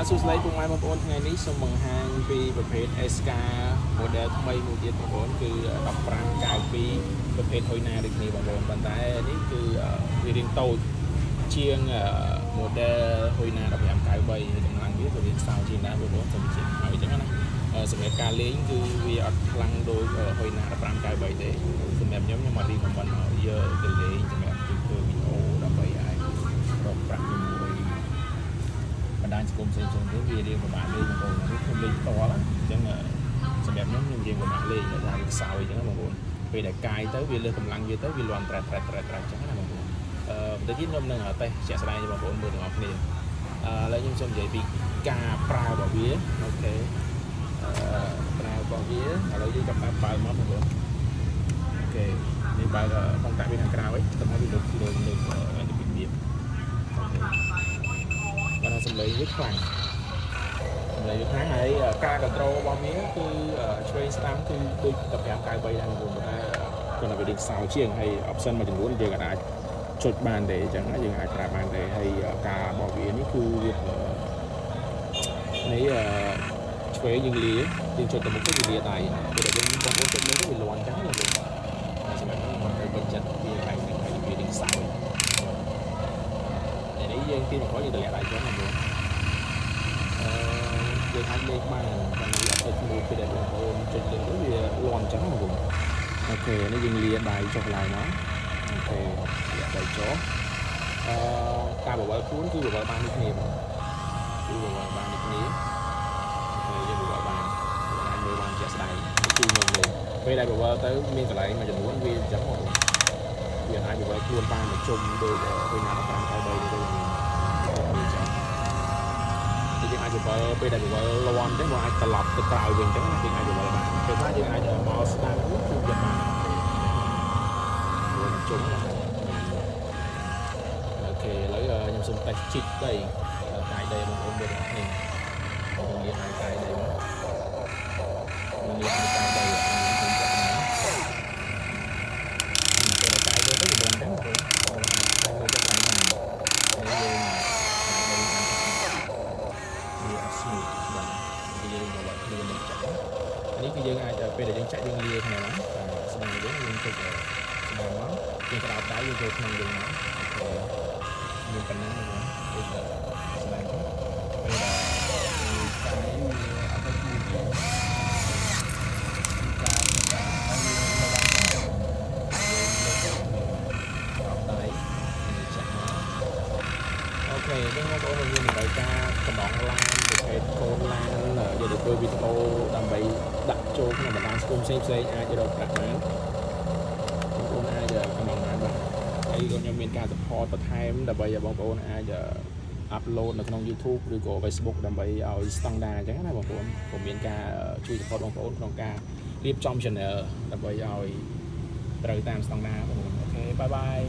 បាទសួស្តីពុកម៉ែបងប្អូនថ្ងៃនេះសូមបង្ហាញពីប្រភេទ SK model ថ្មីមួយទៀតបងប្អូនគឺ1592ប្រភេទហុយណាដូចគ្នាបងប្អូនប៉ុន្តែនេះគឺវារាងតូចជាង model ហុយណា1593ហើយកម្លាំងវាក៏រាងសោជាងដែរបងប្អូនសូមជម្រាបឲ្យអញ្ចឹងណាសម្រាប់ការលេងគឺវាអត់ខ្លាំងដូចហុយណា1593ទេសម្រាប់ខ្ញុំមករីកមិនឲ្យយកទៅលេងសម្រាប់ធ្វើវីដេអូដើម្បីឲ្យរកប្រាក់ជាមួយបណ្ដាញសង្គមផ្សេងៗទៅវារៀងពិបាកលេងបងប្អូននេះខ្ញុំលេងផ្ទាល់អញ្ចឹងសម្រាប់ខ្ញុំរៀងពិបាកលេងដោយសារវាខ្សោយអញ្ចឹងបងប្អូនពេលដែលកាយទៅវាលើសកម្លាំងវាទៅវាលន់ត្រែតអញ្ចឹងណាបងប្អូនបន្តិចទៀតខ្ញុំនឹងតេស្តជាក់ស្ដែងchoបងប្អូនមើលទាំងអស់គ្នាឥឡូវខ្ញុំសូមនិយាយពីការប្រើរបស់វាអូខេប្រើរបស់វាឥឡូវយើងចាប់បើកមកបងប្អូនអូខេនេះបើកផងតាក់វាខាងក្រៅវិញទៅឲ្យវាលើកពីរបៀបអូខេបាទសម្លេងវាខ្លាំងហើយការ control របស់វាគឺឆ្វេងស្ដាំគឺដូច1593ដែរបងប្អូនតែគាត់នៅវាដូចសោជាងហើយ option មួយចំនួនយើងអាចចុចបានទេអញ្ចឹងយើងអាចប្រើបានទេហើយការរបស់វានេះគឺវានេះឆ្វេងយើងលាយើងចុចទៅមុខទៅវាលាដៃពេលដែលយើងបងប្អូនចុចលើទៅវាលាន់អញ្ចឹងណាបងសម្រាប់ខ្ញុំទៅពេញចិត្តវាខ្លាំងហើយវាដូចសោយនេះយើងទីមកយើងតម្លាក់ដៃចឹងណាបងយើងអាចលេខបានតែវាអត់ទៅជាមួយពេលដែលបងប្អូនចុចលើទៅវាលាន់អញ្ចឹងណាបងអូខេនេះយើងលាដៃចុះឡើងមកអូខេលាដៃចុះការបវល់ខ្លួនគឺបវល់បានដូចគ្នាបងគឺបវល់បានដូចគ្នាអូខេយើងបវល់បានអាចមើលបានជាក់ស្ដែងគឺខ្ញុំលេងពេលដែលបវល់ទៅមានកន្លែងមួយចំនួនវាអញ្ចឹងបងវាអាចបវល់ខ្លួនបានមកជុំដូចពេលណា1593ទៅវិញយើងអាចបវល់ពេលដែលបវល់លន់ទេបងអាចត្រឡប់ទៅក្រោយវិញអញ្ចឹងណាយើងអាចបវល់បានពេលខ្លះយើងអាចមកស្ដាំគឺយើងបានវាជុំអូខេឥឡូវខ្ញុំសូមតេស្តជីកដីកាយដីបងប្អូនមើលទាំងគ្នាបងប្អូននិយាយកាយដីមកនិយាយកាយដីខ្ញុំចាប់មកពេលកាយដីទៅវាមិនដឹងបងប្អូនអាចទៅចាប់បានហើយយើងស្មូតបាទយើងមកវាខ្លួននេះចាក់នេះគឺយើងអាចពេលដែលយើងចាក់យើងលាក្នុងហ្នឹងស្ដាំយើងចុចស្ដាំមកយើងក្តោបដៃយើងចូលក្នុងយើងមកមានប៉ុណ្ណឹងហ្នឹងគឺស្ដាំទៅពេលដែលកាយអត់ទៅជួយទេការឲ្យយើងระวังទៅយើងក្តោបដៃចាក់មកអូខេអញ្ចឹងបងប្អូនមានតម្រូវការកំងឡានប្រភេទកូនឡានយកទៅធ្វើវីដេអូដើម្បីដាក់ចូលក្នុងបណ្ដាញសង្គមផ្សេងៗអាចរកប្រាក់បានបងប្អូនអាចកំងបានបាទហើយក៏ខ្ញុំមានការ support បន្ថែមដើម្បីឲ្យបងប្អូនអាចupload នៅក្នុង YouTube ឬក៏ Facebook ដើម្បីឲ្យស្តង់ដារអញ្ចឹងណាបងប្អូនผมមានការជួយ support បងប្អូនក្នុងការរៀបចំ channel ដើម្បីឲ្យត្រូវតាមស្តង់ដារបងប្អូនអូខេបាយបាយ